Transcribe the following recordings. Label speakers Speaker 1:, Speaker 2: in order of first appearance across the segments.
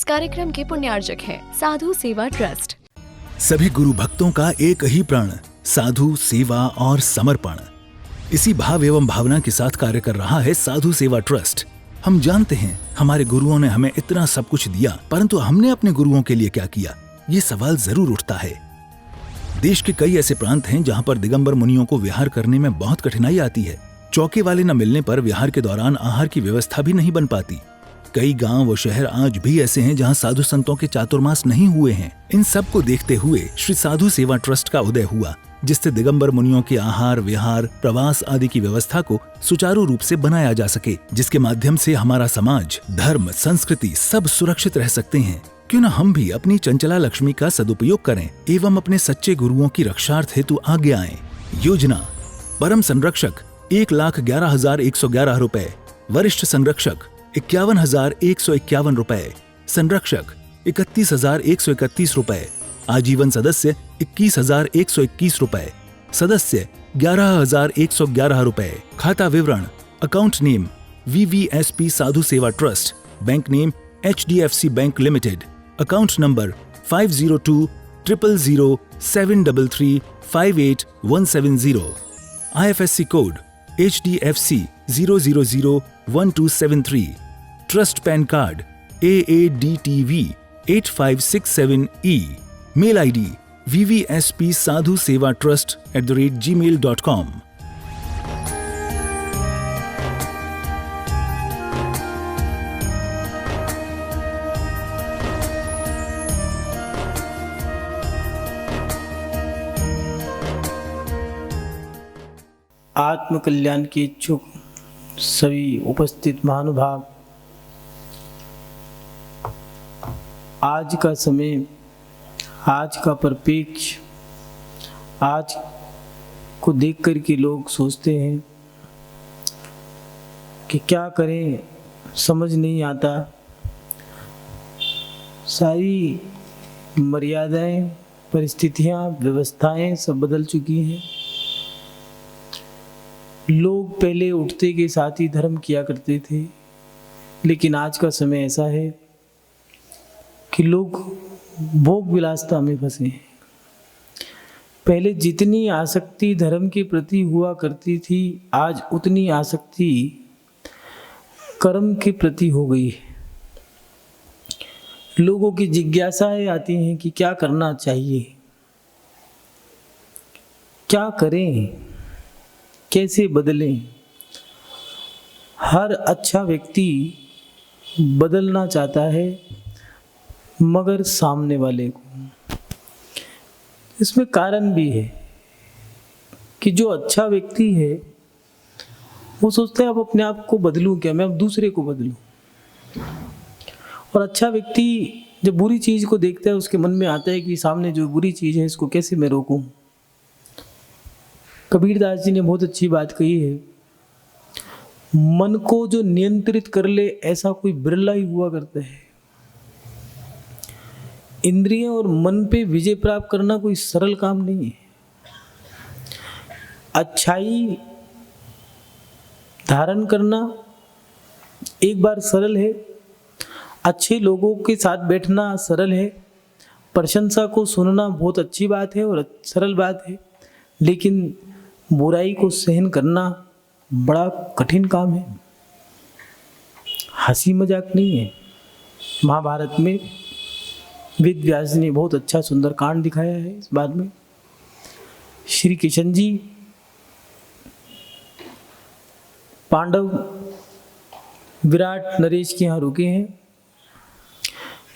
Speaker 1: कार्यक्रम के पुण्यार्जक हैं साधु सेवा ट्रस्ट।
Speaker 2: सभी गुरु भक्तों का एक ही प्रण, साधु सेवा और समर्पण। इसी भाव एवं भावना के साथ कार्य कर रहा है साधु सेवा ट्रस्ट। हम जानते हैं हमारे गुरुओं ने हमें इतना सब कुछ दिया, परंतु हमने अपने गुरुओं के लिए क्या किया, ये सवाल जरूर उठता है। देश के कई ऐसे प्रांत हैं जहां पर दिगंबर मुनियों को विहार करने में बहुत कठिनाई आती है। चौके वाले न मिलने पर विहार के दौरान आहार की व्यवस्था भी नहीं बन पाती। कई गांव व शहर आज भी ऐसे हैं जहां साधु संतों के चातुर्मास नहीं हुए हैं। इन सब को देखते हुए श्री साधु सेवा ट्रस्ट का उदय हुआ, जिससे दिगंबर मुनियों के आहार, विहार, प्रवास आदि की व्यवस्था को सुचारू रूप से बनाया जा सके, जिसके माध्यम से हमारा समाज, धर्म, संस्कृति सब सुरक्षित रह सकते हैं। क्यों न हम भी अपनी चंचला लक्ष्मी का सदुपयोग करें एवं अपने सच्चे गुरुओं की रक्षार्थ हेतु आगे आएं। योजना: परम संरक्षक 1,11,111 रुपए, वरिष्ठ संरक्षक 51,151 रुपए, संरक्षक 31,131 रुपए, आजीवन सदस्य 21,121 रुपए, सदस्य 11,111 रुपए। खाता विवरण: account name VVSP Sadhu Seva trust, bank name HDFC bank limited, account number 50200073358170, IFSC code HDFC 0001273, trust PAN card AADTV 8567E, mail ID vvspsadhusevatrust@gmail.com।
Speaker 3: आत्म कल्याण के इच्छुक सभी उपस्थित महानुभाव, आज का समय, आज का परिप्रेक्ष्य, आज को देख कर के लोग सोचते हैं कि क्या करें, समझ नहीं आता। सारी मर्यादाएं, परिस्थितियां, व्यवस्थाएं सब बदल चुकी हैं। लोग पहले उठते के साथ ही धर्म किया करते थे, लेकिन आज का समय ऐसा है कि लोग भोग विलासता में फंसे हैं। पहले जितनी आसक्ति धर्म के प्रति हुआ करती थी, आज उतनी आसक्ति कर्म के प्रति हो गई है। लोगों की जिज्ञासाएं आती हैं कि क्या करना चाहिए, क्या करें, कैसे बदलें। हर अच्छा व्यक्ति बदलना चाहता है, मगर सामने वाले को। इसमें कारण भी है कि जो अच्छा व्यक्ति है वो सोचता है अब अपने आप को बदलूं क्या, मैं अब दूसरे को बदलूं। और अच्छा व्यक्ति जब बुरी चीज को देखता है, उसके मन में आता है कि सामने जो बुरी चीज है इसको कैसे मैं रोकूं। कबीरदास जी ने बहुत अच्छी बात कही है, मन को जो नियंत्रित कर ले ऐसा कोई बिरला ही हुआ करता है। इंद्रियों और मन पे विजय प्राप्त करना कोई सरल काम नहीं है। अच्छाई धारण करना एक बार सरल है, अच्छे लोगों के साथ बैठना सरल है, प्रशंसा को सुनना बहुत अच्छी बात है और सरल बात है, लेकिन बुराई को सहन करना बड़ा कठिन काम है, हंसी मजाक नहीं है। महाभारत में वेद व्यास ने बहुत अच्छा सुंदर कांड दिखाया है इस बात में। श्री किशन जी पांडव विराट नरेश के यहाँ रुके हैं,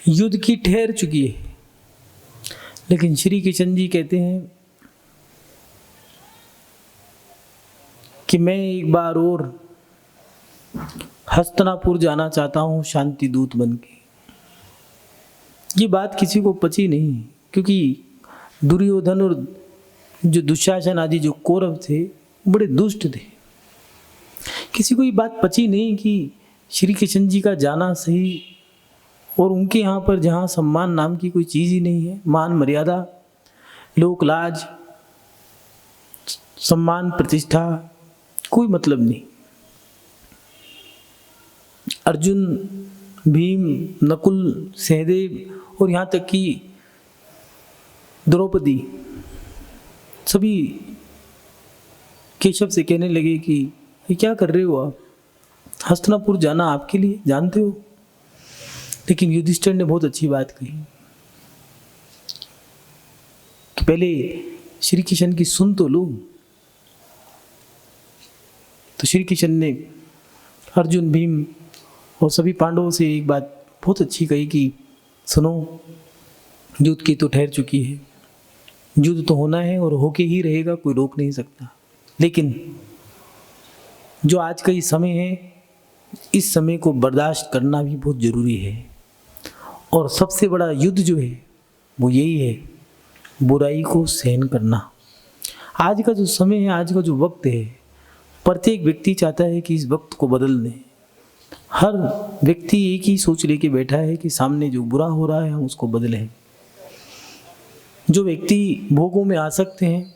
Speaker 3: युद्ध की ठहर चुकी है, लेकिन श्री किशन जी कहते हैं कि मैं एक बार और हस्तिनापुर जाना चाहता हूँ शांति दूत बन के। ये बात किसी को पची नहीं, क्योंकि दुर्योधन और जो दुशासन आदि जो कौरव थे बड़े दुष्ट थे। किसी को ये बात पची नहीं कि श्री कृष्ण जी का जाना सही, और उनके यहाँ पर जहाँ सम्मान नाम की कोई चीज़ ही नहीं है, मान मर्यादा, लोक लाज, सम्मान, प्रतिष्ठा, कोई मतलब नहीं। अर्जुन भीम, नकुल, सहदेव और यहाँ तक कि द्रौपदी सभी केशव से कहने लगे कि ये क्या कर रहे हो आप, हस्तिनापुर जाना आपके लिए, जानते हो। लेकिन युधिष्ठिर ने बहुत अच्छी बात कही कि पहले श्री कृष्ण की सुन तो लो। तो श्री कृष्ण ने अर्जुन, भीम और सभी पांडवों से एक बात बहुत अच्छी कही कि सुनो, युद्ध की तो ठहर चुकी है, युद्ध तो होना है और होके ही रहेगा, कोई रोक नहीं सकता। लेकिन जो आज का ये समय है, इस समय को बर्दाश्त करना भी बहुत ज़रूरी है। और सबसे बड़ा युद्ध जो है वो यही है, बुराई को सहन करना। आज का जो समय है, आज का जो वक्त है, प्रत्येक व्यक्ति चाहता है कि इस वक्त को बदल दें। हर व्यक्ति एक ही सोच लेके बैठा है कि सामने जो बुरा हो रहा है हम उसको बदलें। जो व्यक्ति भोगों में आसक्त हैं,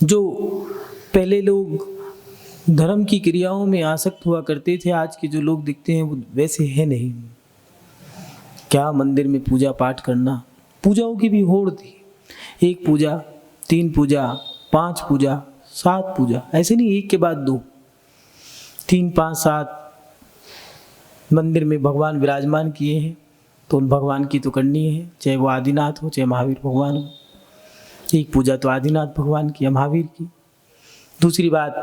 Speaker 3: जो पहले लोग धर्म की क्रियाओं में आसक्त हुआ करते थे, आज के जो लोग दिखते हैं वो वैसे हैं नहीं। क्या मंदिर में पूजा पाठ करना, पूजाओं की भी होड़ थी, 1 पूजा, 3 पूजा, 5 पूजा, 7 पूजा, ऐसे नहीं एक के बाद 2, 3, 5, 7 मंदिर में भगवान विराजमान किए हैं तो उन भगवान की तो करनी है, चाहे वो आदिनाथ हो चाहे महावीर भगवान हो। एक पूजा तो आदिनाथ भगवान की या महावीर की। दूसरी बात,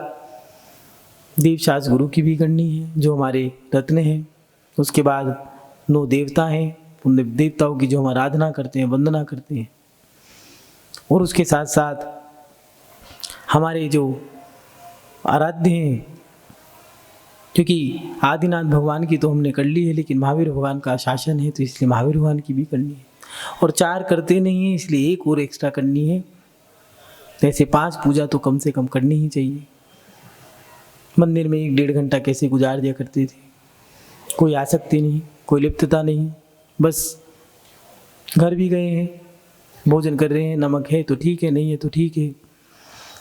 Speaker 3: देवशास्त्र गुरु की भी करनी है जो हमारे रत्न हैं। उसके बाद 9 देवता हैं, उन देवताओं की जो हम आराधना करते हैं, वंदना करते हैं। और उसके साथ साथ हमारे जो आराध्य हैं, क्योंकि आदिनाथ भगवान की तो हमने कर ली है, लेकिन महावीर भगवान का शासन है तो इसलिए महावीर भगवान की भी करनी है। और 4 करते नहीं है इसलिए 1 और एक्स्ट्रा करनी है। ऐसे 5 पूजा तो कम से कम करनी ही चाहिए। मंदिर में 1-1.5 घंटा कैसे गुजार दिया करते थे, कोई आसक्ति नहीं, कोई लिप्तता नहीं, बस घर भी गए हैं, भोजन कर रहे हैं, नमक है तो ठीक है, नहीं है तो ठीक है,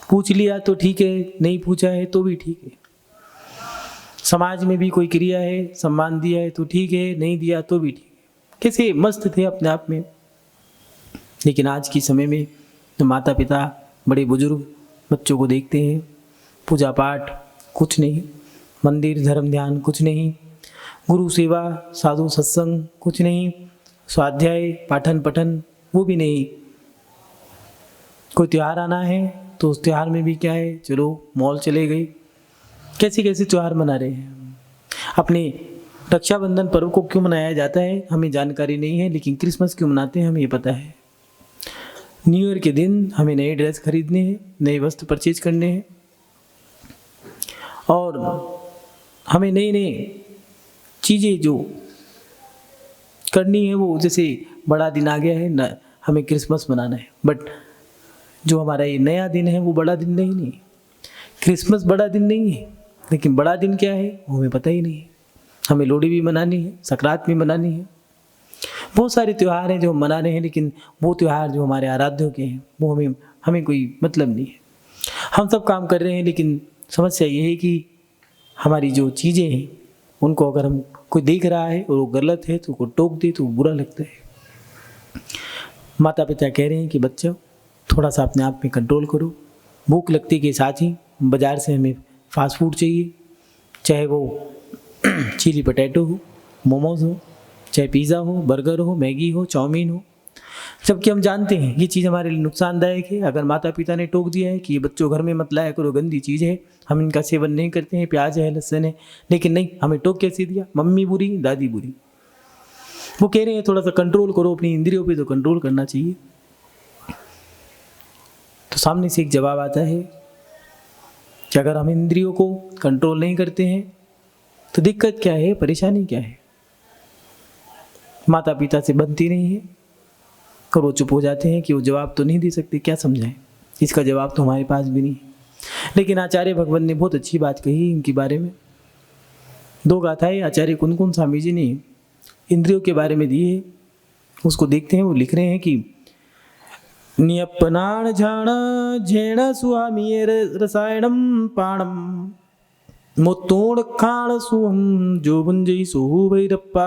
Speaker 3: पूछ लिया तो ठीक है, नहीं पूछा है तो भी ठीक है। समाज में भी कोई क्रिया है, सम्मान दिया है तो ठीक है, नहीं दिया तो भी ठीक है। कैसे मस्त थे अपने आप में। लेकिन आज के समय में तो माता पिता, बड़े बुजुर्ग बच्चों को देखते हैं, पूजा पाठ कुछ नहीं, मंदिर धर्म ध्यान कुछ नहीं, गुरु सेवा साधु सत्संग कुछ नहीं, स्वाध्याय पाठन पठन वो भी नहीं। कोई त्यौहार आना है तो उस त्यौहार में भी क्या है, चलो मॉल चले गए। कैसे कैसे त्यौहार मना रहे हैं। अपने रक्षाबंधन पर्व को क्यों मनाया जाता है हमें जानकारी नहीं है, लेकिन क्रिसमस क्यों मनाते हैं हमें ये पता है। न्यू ईयर के दिन हमें नए ड्रेस खरीदने हैं, नए वस्त्र परचेज करने हैं, और हमें नई नई चीज़ें जो करनी है, वो जैसे बड़ा दिन आ गया है ना, हमें क्रिसमस मनाना है। बट जो हमारा ये नया दिन है वो बड़ा दिन नहीं। क्रिसमस बड़ा दिन नहीं है, लेकिन बड़ा दिन क्या है वो हमें पता ही नहीं है। हमें लोहड़ी भी मनानी है, संक्रांत भी मनानी है, बहुत सारे त्यौहार हैं जो हम मना रहे हैं, लेकिन वो त्यौहार जो हमारे आराध्यों के हैं वो हमें कोई मतलब नहीं है। हम सब काम कर रहे हैं, लेकिन समस्या ये है कि हमारी जो चीज़ें हैं उनको अगर हम कोई देख रहा है और वो गलत है तो उसको टोक दे तो बुरा लगता है। माता पिता कह रहे हैं कि बच्चों थोड़ा सा अपने आप में कंट्रोल करो। भूख लगती के साथ ही बाज़ार से हमें फास्ट फूड चाहिए, चाहे वो चिली पटेटो हो, मोमोज हो, चाहे पिज़्ज़ा हो, बर्गर हो, मैगी हो, चाउमीन हो, जबकि हम जानते हैं ये चीज़ हमारे लिए नुकसानदायक है। अगर माता पिता ने टोक दिया है कि ये बच्चों घर में मत लाया करो, गंदी चीज़ है, हम इनका सेवन नहीं करते हैं, प्याज है, लहसुन है, लेकिन नहीं, हमें टोक कैसे दिया, मम्मी बुरी दादी बुरी। वो कह रहे हैं थोड़ा सा कंट्रोल करो अपनी इंद्रियों पे, तो कंट्रोल करना चाहिए। तो सामने से एक जवाब आता है कि अगर हम इंद्रियों को कंट्रोल नहीं करते हैं तो दिक्कत क्या है, परेशानी क्या है। माता पिता से बनती नहीं है और वो चुप हो जाते हैं कि वो जवाब तो नहीं दे सकते, क्या समझाएं, इसका जवाब तो हमारे पास भी नहीं है। लेकिन आचार्य भगवान ने बहुत अच्छी बात कही इनके बारे में। 2 गाथाएं आचार्य कुनकुन स्वामी जी ने इंद्रियों के बारे में दी है, उसको देखते हैं। वो लिख रहे हैं कि नियपनाण झाण झेण स्वामी रसायनम पाणम मोतोड़ खाण सुहम जो बुंजई सोहु भैरप्पा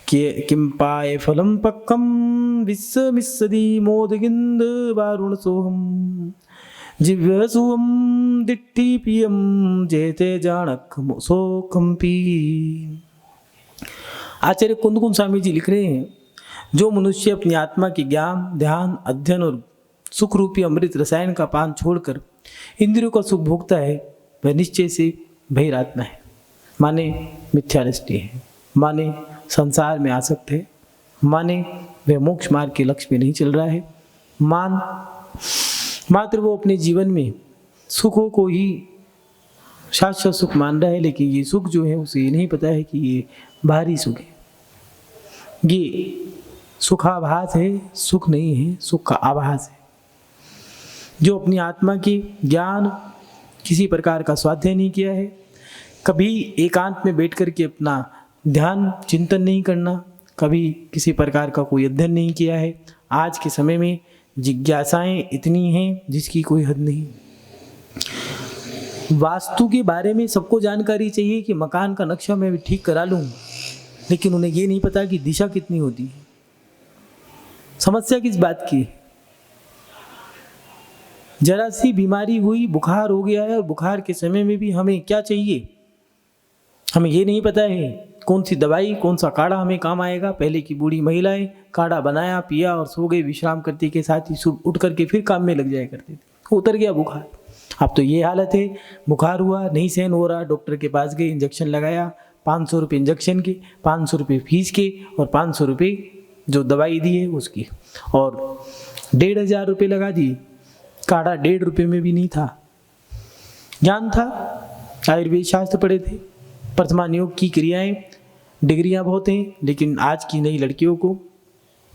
Speaker 3: किम पाए फलम पक्कम विश्व मिस्सदी मोदगिंद वारुण सोहम जिव्य सुहम दिट्ठी पियम जेते जानक सोखम पी। आचार्य कुंदकुंद स्वामी जी लिख रहे हैं, जो मनुष्य अपनी आत्मा के ज्ञान, ध्यान, अध्ययन और सुख रूपी अमृत रसायन का पान छोड़कर इंद्रियों का सुख भोगता है, वह निश्चय से बहिरात्मा है, माने मिथ्या दृष्टि है, माने संसार में आसक्त है, माने वह मोक्ष मार्ग के लक्ष्य में नहीं चल रहा है, मात्र वो अपने जीवन में सुखों को ही शाश्वत सुख मान रहा है, लेकिन ये सुख जो है उसे ये नहीं पता है कि ये बाहरी सुख है, ये सुखाभास है, सुख नहीं है, सुख का आभास है। जो अपनी आत्मा के ज्ञान किसी प्रकार का स्वाध्याय नहीं किया है, कभी एकांत में बैठ कर के अपना ध्यान चिंतन नहीं करना, कभी किसी प्रकार का कोई अध्ययन नहीं किया है, आज के समय में जिज्ञासाएं इतनी हैं जिसकी कोई हद नहीं। वास्तु के बारे में सबको जानकारी चाहिए कि मकान का नक्शा मैं भी ठीक करा लूँ, लेकिन उन्हें ये नहीं पता कि दिशा कितनी होती है। समस्या किस बात की है? जरा सी बीमारी हुई, बुखार हो गया है, और बुखार के समय में भी हमें क्या चाहिए, हमें ये नहीं पता है कौन सी दवाई, कौन सा काढ़ा हमें काम आएगा। पहले की बूढ़ी महिलाएं काढ़ा बनाया, पिया और सो गए, विश्राम करते के साथ ही उठ करके फिर काम में लग जाया करते थे, उतर गया बुखार। अब तो ये हालत है, बुखार हुआ, नहीं सहन हो रहा, डॉक्टर के पास गए, इंजेक्शन लगाया, 500 रुपये इंजेक्शन के, 500 रुपये फीस के, और 500 रुपये जो दवाई दी है उसकी, और 1500 रुपये लगा दिए। काढ़ा 1.5 रुपये में भी नहीं था। ज्ञान था, आयुर्वेद शास्त्र पढ़े थे, वर्तमान योग की क्रियाएं, डिग्रियां बहुत हैं, लेकिन आज की नई लड़कियों को,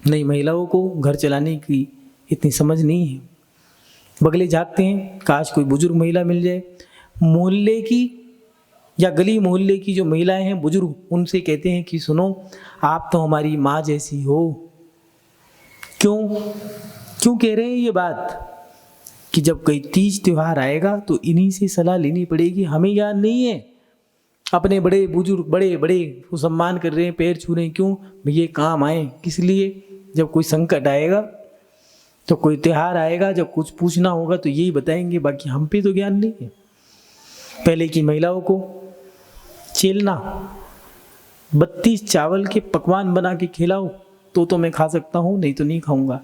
Speaker 3: नई महिलाओं को घर चलाने की इतनी समझ नहीं है। बगले झाँकते हैं, काश कोई बुजुर्ग महिला मिल जाए। मोहल्ले की या गली मोहल्ले की जो महिलाएं हैं बुजुर्ग, उनसे कहते हैं कि सुनो, आप तो हमारी माँ जैसी हो। क्यों कह रहे हैं ये बात? कि जब कोई तीज त्योहार आएगा तो इन्हीं से सलाह लेनी पड़ेगी। हमें ज्ञान नहीं है, अपने बड़े बुजुर्ग बड़े को सम्मान कर रहे हैं, पैर छू रहे हैं, क्यों? ये काम आए, किस लिए? जब कोई संकट आएगा, तो कोई त्योहार आएगा, जब कुछ पूछना होगा तो यही बताएंगे, बाकी हम पे तो ज्ञान नहीं है। पहले की महिलाओं को चेलना, 32 चावल के पकवान बना के खिलाओ तो मैं खा सकता हूँ, नहीं तो नहीं खाऊंगा,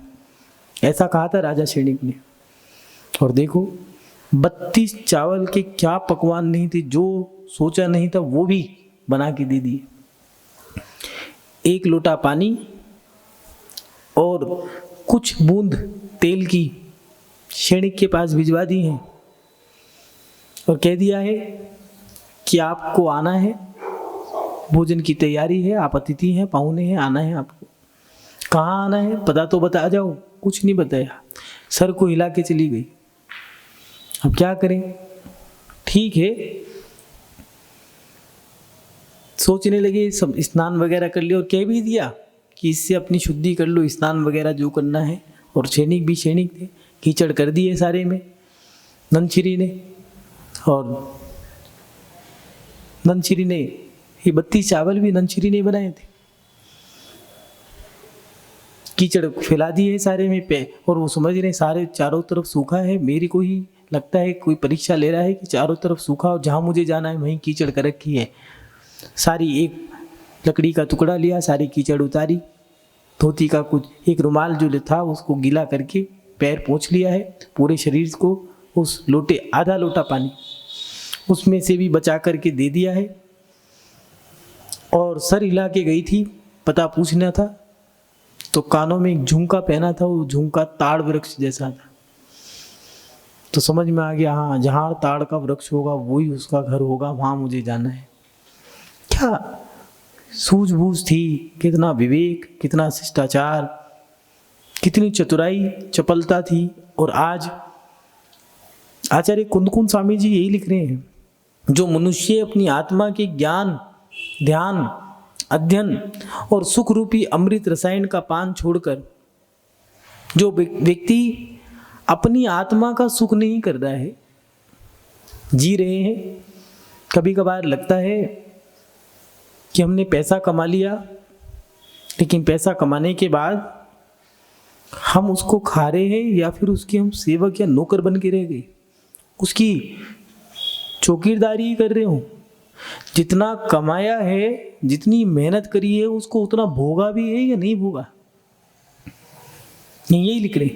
Speaker 3: ऐसा कहा था राजा श्रेणिक ने। और देखो 32 चावल के क्या पकवान नहीं थे, जो सोचा नहीं था वो भी बना के दे दिए। 1 लोटा पानी और कुछ बूंद तेल की श्रेणिक के पास भिजवा दी हैं, और कह दिया है कि आपको आना है, भोजन की तैयारी है, आप अतिथि हैं, पाहुने हैं, आना है आपको। कहाँ आना है पता तो बता जाओ, कुछ नहीं बताया, सर को हिला के चली गई। अब क्या करें? ठीक है, सोचने लगे, सब स्नान वगैरह कर लिया, और कह भी दिया कि इससे अपनी शुद्धि कर लो, स्नान वगैरह जो करना है। और सैनिक भी सैनिक थे, कीचड़ कर दिए सारे में नंदश्री ने। और नंदश्री ने ये 32 चावल भी नंदश्री ने बनाए थे, कीचड़ फैला दिए सारे में पे। और वो समझ रहे सारे चारों तरफ सूखा है, मेरी को ही लगता है कोई परीक्षा ले रहा है कि चारों तरफ सूखा, और जहाँ मुझे जाना है वहीं कीचड़ कर रखी है। सारी एक लकड़ी का टुकड़ा लिया, सारी कीचड़ उतारी, धोती का कुछ एक रुमाल जो था उसको गीला करके पैर पोंछ लिया है, पूरे शरीर को उस लोटे, आधा लोटा पानी उसमें से भी बचा करके दे दिया है। और सर हिला के गई थी, पता पूछना था, तो कानों में एक झुमका पहना था, वो झुमका ताड़ वृक्ष जैसा था। तो समझ में आ गया, हाँ, जहाँ ताड़ का वृक्ष होगा वही उसका घर होगा, वहाँ मुझे जाना है। क्या सूझबूझ थी, कितना विवेक, कितना शिष्टाचार, कितनी चतुराई, चपलता थी। और आज आचार्य कुंदकुंद स्वामी जी यही लिख रहे हैं, जो मनुष्य अपनी आत्मा के ज्ञान, ध्यान, अध्ययन और सुख रूपी अमृत रसायन का पान छोड़कर, जो व्यक्ति अपनी आत्मा का सुख नहीं कर रहा है, जी रहे हैं। कभी कभार लगता है कि हमने पैसा कमा लिया, लेकिन पैसा कमाने के बाद हम उसको खा रहे हैं या फिर उसके हम सेवक या नौकर बन के रह गए, उसकी चौकीदारी कर रहे हो। जितना कमाया है, जितनी मेहनत करी है, उसको उतना भोगा भी है या नहीं भोगा। यही लिख रहे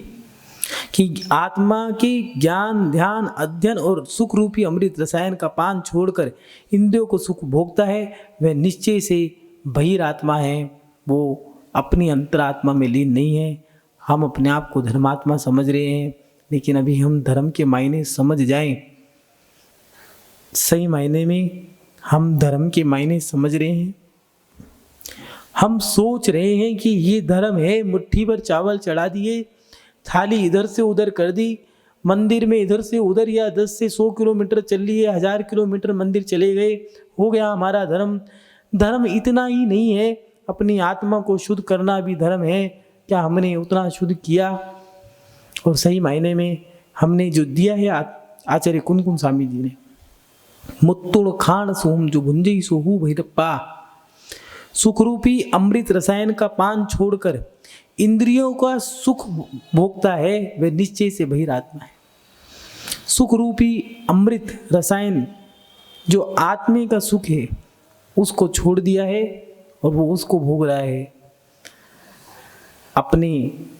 Speaker 3: कि आत्मा के ज्ञान, ध्यान, अध्ययन और सुख रूपी अमृत रसायन का पान छोड़कर इंद्रियों को सुख भोगता है, वह निश्चय से बहिर आत्मा है, वो अपनी अंतरात्मा में लीन नहीं है। हम अपने आप को धर्मात्मा समझ रहे हैं, लेकिन अभी हम धर्म के मायने समझ जाएं, सही मायने में हम धर्म के मायने समझ रहे हैं। हम सोच रहे हैं कि ये धर्म है, मुट्ठी भर चावल चढ़ा दिए, थाली इधर से उधर कर दी, मंदिर में इधर से उधर या 10 से 100 किलोमीटर चल लिए, 1000 किलोमीटर मंदिर चले गए, हो गया हमारा धर्म। धर्म इतना ही नहीं है, अपनी आत्मा को शुद्ध करना भी धर्म है। क्या हमने उतना शुद्ध किया? और सही मायने में हमने जो दिया है, आचार्य कुनकुन स्वामी जी ने, मुत्तुण खान सोम जो भुंजे सोहू भैरप्पा, सुखरूपी अमृत रसायन का पान छोड़कर इंद्रियों का सुख भोगता है, वह निश्चय से बहिरात्मा है। सुखरूपी अमृत रसायन जो आत्मे का सुख है, उसको छोड़ दिया है और वो उसको भोग रहा है। अपने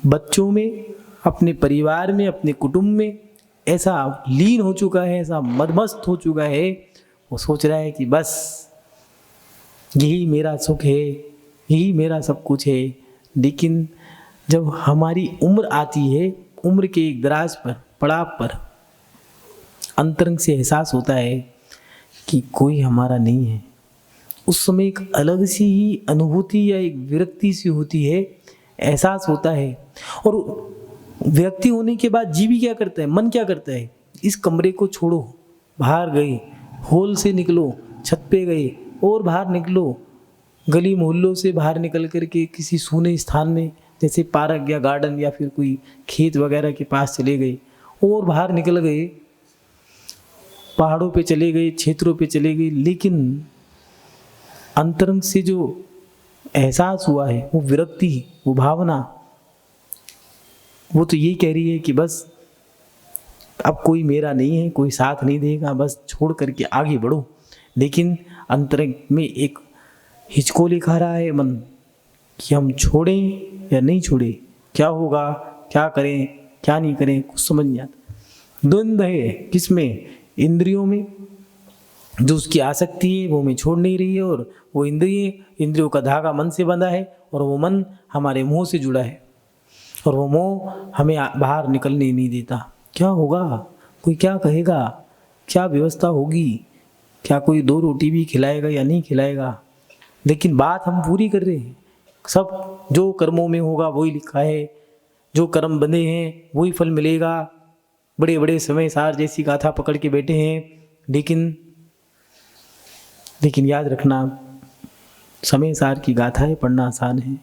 Speaker 3: बच्चों में, अपने परिवार में, अपने कुटुंब में ऐसा लीन हो चुका है, ऐसा मदमस्त हो चुका है, वो सोच रहा है कि बस यही मेरा सुख है, यही मेरा सब कुछ है। लेकिन जब हमारी उम्र आती है, उम्र के एक दराज पर, पड़ाव पर अंतरंग से एहसास होता है कि कोई हमारा नहीं है। उस समय एक अलग सी ही अनुभूति या एक विरक्ति सी होती है, एहसास होता है। और व्यक्ति होने के बाद जीवी क्या करता है, मन क्या करता है, इस कमरे को छोड़ो, बाहर गए, हॉल से निकलो, छत पे गए और बाहर निकलो, गली मोहल्लों से बाहर निकल करके किसी सूने स्थान में, जैसे पार्क या गार्डन या फिर कोई खेत वगैरह के पास चले गए और बाहर निकल गए, पहाड़ों पे चले गए, क्षेत्रों पे चले गए। लेकिन अंतरंग से जो एहसास हुआ है, वो विरक्ति, वो भावना, वो तो ये कह रही है कि बस अब कोई मेरा नहीं है, कोई साथ नहीं देगा, बस छोड़ करके आगे बढ़ो। लेकिन अंतरंग में एक हिचकोली खा रहा है मन कि हम छोड़ें या नहीं छोड़ें, क्या होगा, क्या करें, क्या नहीं करें, कुछ समझ नहीं आता। द्वंद्व है किसमें? इंद्रियों में। जो उसकी आसक्ति है वो हमें छोड़ नहीं रही है, और वो इंद्रियों का धागा मन से बंधा है, और वो मन हमारे मुंह से जुड़ा है, और वो मोह हमें बाहर निकलने नहीं देता। क्या होगा, कोई क्या कहेगा, क्या व्यवस्था होगी, क्या कोई 2 रोटी भी खिलाएगा या नहीं खिलाएगा। लेकिन बात हम पूरी कर रहे हैं, सब जो कर्मों में होगा वही लिखा है, जो कर्म बंधे हैं वही फल मिलेगा। बड़े बड़े समय सार जैसी गाथा पकड़ के बैठे हैं, लेकिन याद रखना, समय सार की गाथाएं पढ़ना आसान है,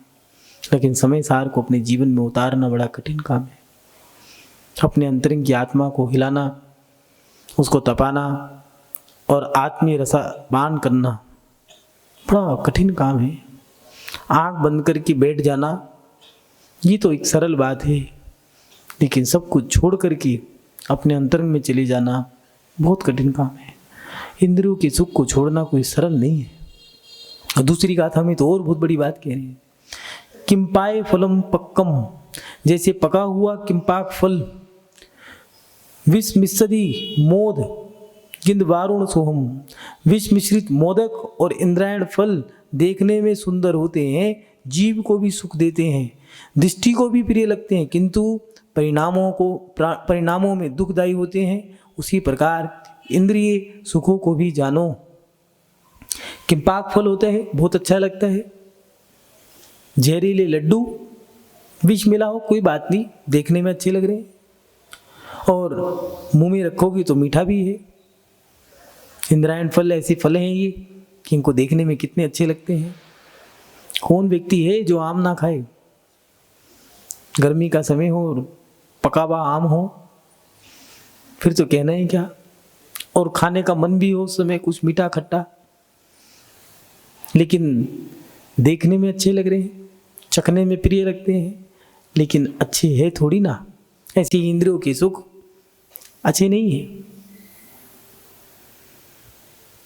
Speaker 3: लेकिन समय सार को अपने जीवन में उतारना बड़ा कठिन काम है। अपने अंतरंग की आत्मा को हिलाना, उसको तपाना और आत्मीय रसापान करना बड़ा कठिन काम है। आंख बंद करके बैठ जाना, ये तो एक सरल बात है, लेकिन सब कुछ छोड़ करके अपने अंतरंग में चले जाना बहुत कठिन काम है। इंद्रियों के सुख को छोड़ना कोई सरल नहीं है। और दूसरी गाथा में तो और बहुत बड़ी बात कह रही है, किम्पाय फलम पक्कम, जैसे पका हुआ किम्पाक फल, विष मिश्रदी मोद गिंद वारुण सोहम, विष मिश्रित मोदक और इंद्रायण फल देखने में सुंदर होते हैं, जीव को भी सुख देते हैं, दृष्टि को भी प्रिय लगते हैं, किंतु परिणामों में दुखदायी होते हैं। उसी प्रकार इंद्रिय सुखों को भी जानो। किम्पाक फल होता है, बहुत अच्छा लगता है, जहरीले लड्डू, विष मिला हो कोई बात नहीं, देखने में अच्छे लग रहे हैं, और मुंह में रखोगी तो मीठा भी है। इंद्रायण फल ऐसे फल हैं ये कि इनको देखने में कितने अच्छे लगते हैं। कौन व्यक्ति है जो आम ना खाए? गर्मी का समय हो और पका हुआ आम हो, फिर तो कहना ही क्या। और खाने का मन भी हो उस समय, कुछ मीठा खट्टा, लेकिन देखने में अच्छे लग रहे हैं, चखने में प्रिय लगते हैं, लेकिन अच्छे है थोड़ी ना। ऐसे ही इंद्रियों के सुख अच्छे नहीं है।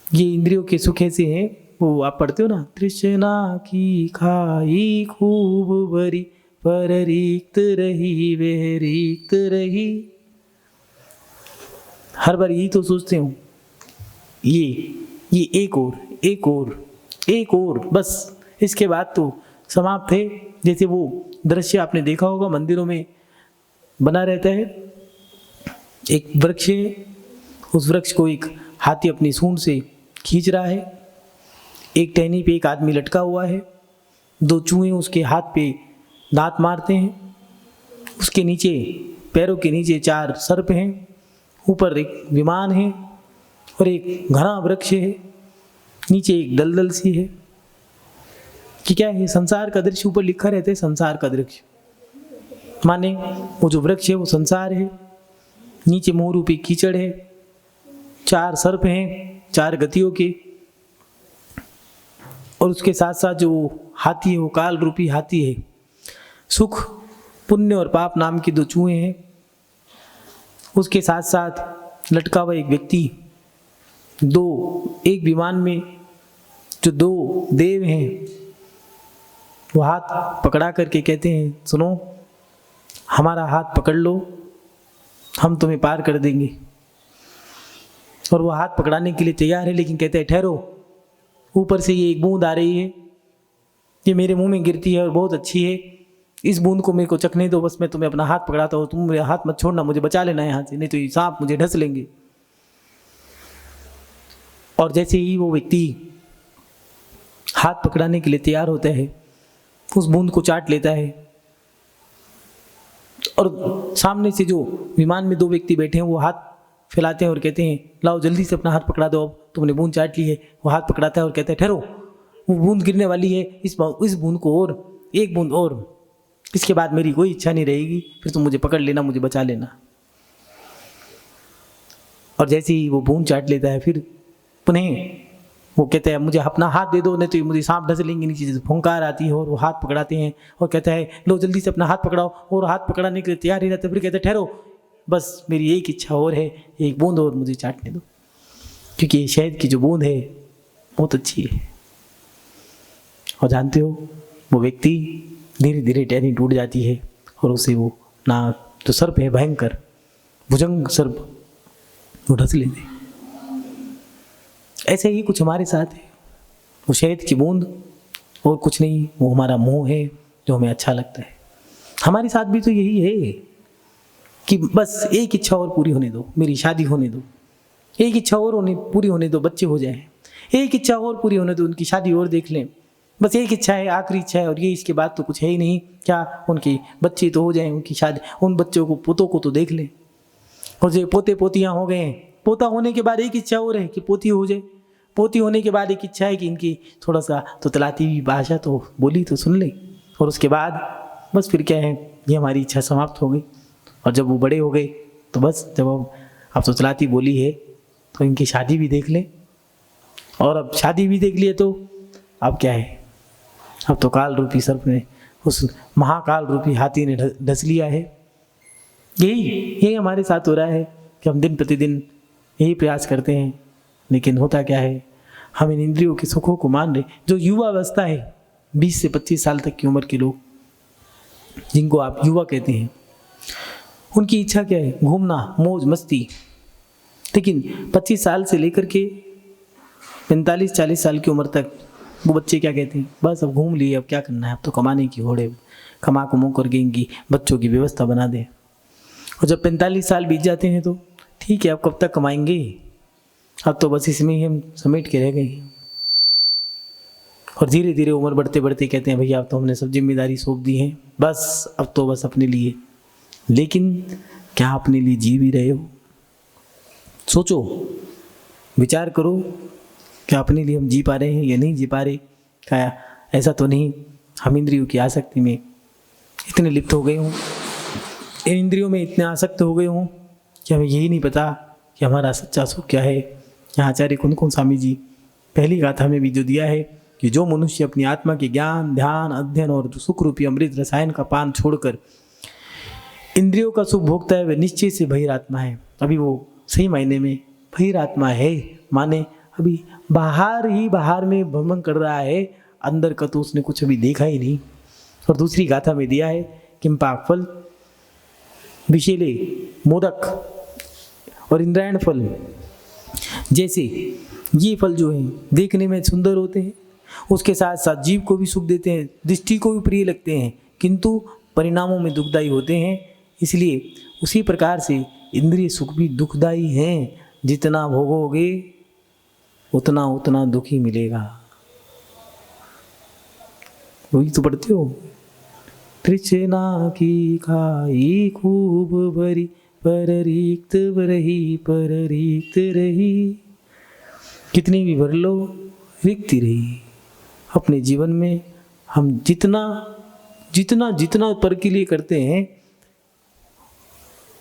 Speaker 3: ये इंद्रियों के सुख ऐसे हैं, वो आप पढ़ते हो ना, तृष्णा की खाई खूब भरी पर रिक्त रही वह रिक्त रही। हर बार यही तो सोचते हूँ, ये एक और बस, इसके बाद तो समाप्त है। जैसे वो दृश्य आपने देखा होगा मंदिरों में बना रहता है, एक वृक्ष है, उस वृक्ष को एक हाथी अपनी सूंड से खींच रहा है, एक टहनी पे एक आदमी लटका हुआ है, दो चूहे उसके हाथ पे दांत मारते हैं, उसके नीचे पैरों के नीचे 4 सर्प हैं, ऊपर एक विमान है और एक घना वृक्ष है, नीचे एक दलदल सी है। कि क्या है, संसार का दृश्य ऊपर लिखा रहता है, संसार का दृश्य, माने वो जो वृक्ष है वो संसार है, नीचे मोह रूपी कीचड़ है, 4 सर्प हैं 4 गतियों के, और उसके साथ साथ जो हाथी है वो काल रूपी हाथी है। सुख पुण्य और पाप नाम के 2 चूहे हैं, उसके साथ साथ लटका हुआ एक व्यक्ति, एक विमान में जो 2 देव हैं वो हाथ पकड़ा करके कहते हैं, सुनो हमारा हाथ पकड़ लो, हम तुम्हें पार कर देंगे। और वो हाथ पकड़ाने के लिए तैयार है, लेकिन कहते हैं ठहरो, ऊपर से ये एक बूंद आ रही है, ये मेरे मुंह में गिरती है और बहुत अच्छी है, इस बूंद को मेरे को चखने दो, बस मैं तुम्हें अपना हाथ पकड़ाता हूँ, तुम मेरा हाथ मत छोड़ना, मुझे बचा लेना यहाँ से, नहीं तो ये सांप मुझे ढस लेंगे। और जैसे ही वो व्यक्ति हाथ पकड़ाने के लिए तैयार होता है, उस बूंद को चाट लेता है, और सामने से जो विमान में 2 व्यक्ति बैठे हैं वो हाथ फैलाते हैं और कहते हैं लाओ जल्दी से अपना हाथ पकड़ा दो, अब तुमने बूंद चाट ली है। वो हाथ पकड़ाता है और कहता है ठहरो, वो बूंद गिरने वाली है, इस बूंद को और एक बूंद और, इसके बाद मेरी कोई इच्छा नहीं रहेगी, फिर तुम मुझे पकड़ लेना, मुझे बचा लेना। और जैसे ही वो बूंद चाट लेता है, फिर पुनः वो कहता है मुझे अपना हाथ दे दो, नहीं तो मुझे सांप ढस लेंगे। नीचे से फुंकार आती है और वो हाथ पकड़ाते हैं और कहता है लो जल्दी से अपना हाथ पकड़ाओ, और हाथ पकड़ाने के लिए तैयार ही रहता है। फिर कहते हैं ठहरो, बस मेरी एक इच्छा और है, एक बूंद और मुझे चाटने दो, क्योंकि ये शहद की जो बूंद है बहुत अच्छी है। और जानते हो वो व्यक्ति धीरे धीरे टहनी टूट जाती है और उसे वो नाग जो सर्प है भयंकर भुजंग सर्प वो ढस लेते हैं। ऐसे ही कुछ हमारे साथ है, वो शहद की बूंद और कुछ नहीं, वो हमारा मोह है जो हमें अच्छा लगता है। हमारे साथ भी तो यही है कि बस एक इच्छा और पूरी होने दो, मेरी शादी होने दो, एक इच्छा और पूरी होने दो, बच्चे हो जाएं, एक इच्छा और पूरी होने दो, उनकी शादी और देख लें, बस एक इच्छा है, आखिरी इच्छा है, और ये इसके बाद तो कुछ है ही नहीं। क्या उनके बच्चे तो हो जाएं, उनकी शादी, उन बच्चों को पोतों को तो देख लें, और जो पोते पोतियाँ हो गए, पोता होने के बाद एक इच्छा और है कि पोती हो जाए, पोती होने के बाद एक इच्छा है कि इनकी थोड़ा सा तो तलाती हुई भाषा तो बोली तो सुन ले, और उसके बाद बस फिर क्या है, ये हमारी इच्छा समाप्त हो गई। और जब वो बड़े हो गए तो बस जब अब तो तलाती बोली है तो इनकी शादी भी देख लें, और अब शादी भी देख लिए तो अब क्या है, अब तो काल रूपी सर्प ने, उस महाकाल रूपी हाथी ने ढस लिया है। यही हमारे साथ हो रहा है कि हम दिन प्रतिदिन यही प्रयास करते हैं, लेकिन होता क्या है, हम इन इंद्रियों के सुखों को मान रहे। जो युवा अवस्था है, 20 से 25 साल तक की उम्र के लोग, जिनको आप युवा कहते हैं, उनकी इच्छा क्या है, घूमना, मौज मस्ती। लेकिन 25 साल से लेकर के 45-40 साल की उम्र तक वो बच्चे क्या कहते हैं, बस अब घूम लिए, अब क्या करना है, अब तो कमाने की होड़ है, कमा कमो कर इनकी बच्चों की व्यवस्था बना दें। और जब 45 साल बीत जाते हैं तो ठीक है, अब कब तक कमाएंगे, अब तो बस इसमें ही हम समेट के रह गए। और धीरे धीरे उम्र बढ़ते बढ़ते कहते हैं भैया अब तो हमने सब जिम्मेदारी सौंप दी है, बस अब तो बस अपने लिए। लेकिन क्या अपने लिए जी भी रहे हो? सोचो, विचार करो, क्या अपने लिए हम जी पा रहे हैं या नहीं जी पा रहे? क्या ऐसा तो नहीं हम इंद्रियों की आसक्ति में इतने लिप्त हो गए हों, इन इंद्रियों में इतने आसक्त हो गए हों कि हमें यही नहीं पता कि हमारा सच्चा सुख क्या है। यहाँ आचार्य कुंदकुंज स्वामी जी पहली गाथा में भी जो दिया है कि जो मनुष्य अपनी आत्मा के ज्ञान, ध्यान, अध्ययन और सुख रूपी अमृत रसायन का पान छोड़कर इंद्रियों का सुख भोगता है, वह निश्चय से बहिरात्मा है। अभी वो सही मायने में बहिरात्मा है, माने अभी बाहर में भ्रमण कर रहा है, अंदर का तो उसने कुछ अभी देखा ही नहीं। और दूसरी गाथा में दिया है किंपाक फल, विषेले, मोदक और इंद्रायण फल जैसे ये फल जो हैं देखने में सुंदर होते हैं, उसके साथ साथ जीव को भी सुख देते हैं, दृष्टि को भी प्रिय लगते हैं, किंतु परिणामों में दुखदायी होते हैं। इसलिए उसी प्रकार से इंद्रिय सुख भी दुखदायी हैं। जितना भोगोगे उतना उतना दुख ही मिलेगा। वही तो पढ़ते हो, तृष्णा की खाई खूब भरी, पर रिक्त रही। कितनी भी भर लो रिक्ति रही। अपने जीवन में हम जितना पर के लिए करते हैं,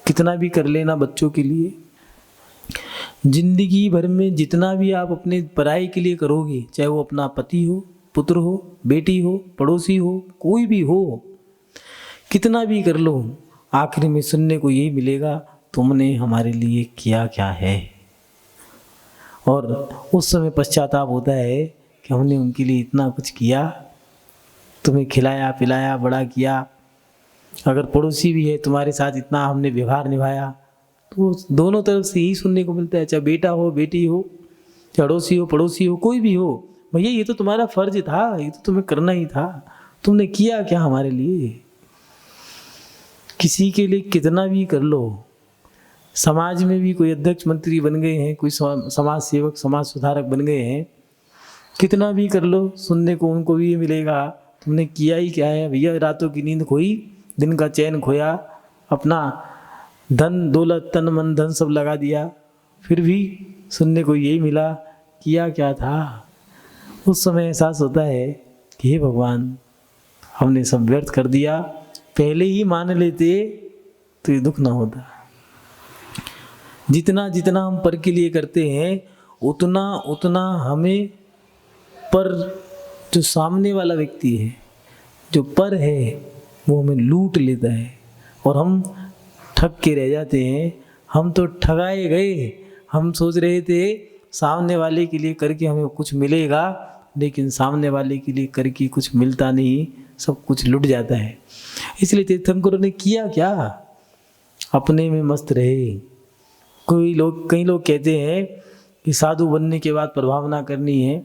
Speaker 3: कितना भी कर लेना बच्चों के लिए, जिंदगी भर में जितना भी आप अपने पढ़ाई के लिए करोगे, चाहे वो अपना पति हो, पुत्र हो, बेटी हो, पड़ोसी हो, कोई भी हो, कितना भी कर लो, आखिर में सुनने को यही मिलेगा, तुमने हमारे लिए किया क्या है। और उस समय पश्चाताप होता है कि हमने उनके लिए इतना कुछ किया, तुम्हें खिलाया पिलाया बड़ा किया। अगर पड़ोसी भी है, तुम्हारे साथ इतना हमने व्यवहार निभाया, तो दोनों तरफ से यही सुनने को मिलता है, चाहे बेटा हो, बेटी हो, चाहे अड़ोसी हो, पड़ोसी हो, कोई भी हो, भैया ये तो तुम्हारा फर्ज था, ये तो तुम्हें करना ही था, तुमने किया क्या हमारे लिए। किसी के लिए कितना भी कर लो, समाज में भी कोई अध्यक्ष मंत्री बन गए हैं, कोई समाज सेवक, समाज सुधारक बन गए हैं, कितना भी कर लो, सुनने को उनको भी ये मिलेगा, तुमने किया ही क्या है भैया। रातों की नींद खोई, दिन का चैन खोया, अपना धन दौलत तन मन धन सब लगा दिया, फिर भी सुनने को यही मिला, किया क्या था। उस समय एहसास होता है कि हे भगवान, हमने सब व्यर्थ कर दिया, पहले ही मान लेते तो ये दुख ना होता। जितना जितना हम पर के लिए करते हैं, उतना उतना हमें पर जो सामने वाला व्यक्ति है, जो पर है, वो हमें लूट लेता है और हम ठग के रह जाते हैं। हम तो ठगाए गए, हम सोच रहे थे सामने वाले के लिए करके हमें कुछ मिलेगा, लेकिन सामने वाले के लिए करके कुछ मिलता नहीं, सब कुछ लुट जाता है। इसलिए तीर्थंकरों ने किया क्या, अपने में मस्त रहे। कई लोग कहते हैं कि साधु बनने के बाद प्रभावना करनी है,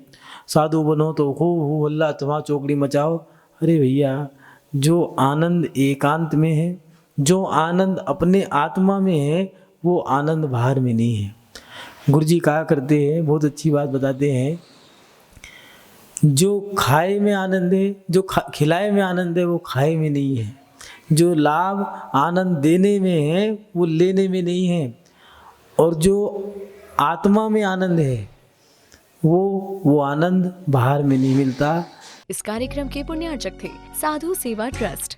Speaker 3: साधु बनो तो हो हल्ला तमा चौकड़ी मचाओ। अरे भैया, जो आनंद एकांत में है, जो आनंद अपने आत्मा में है, वो आनंद बाहर में नहीं है। गुरुजी कहा करते हैं, बहुत अच्छी बात बताते हैं, जो खाए में आनंद है, जो खिलाए में आनंद है, वो खाए में नहीं है। जो लाभ आनंद देने में है, वो लेने में नहीं है। और जो आत्मा में आनंद है, वो आनंद बाहर में नहीं मिलता।
Speaker 1: इस कार्यक्रम के पुण्यार्चक थे साधु सेवा ट्रस्ट।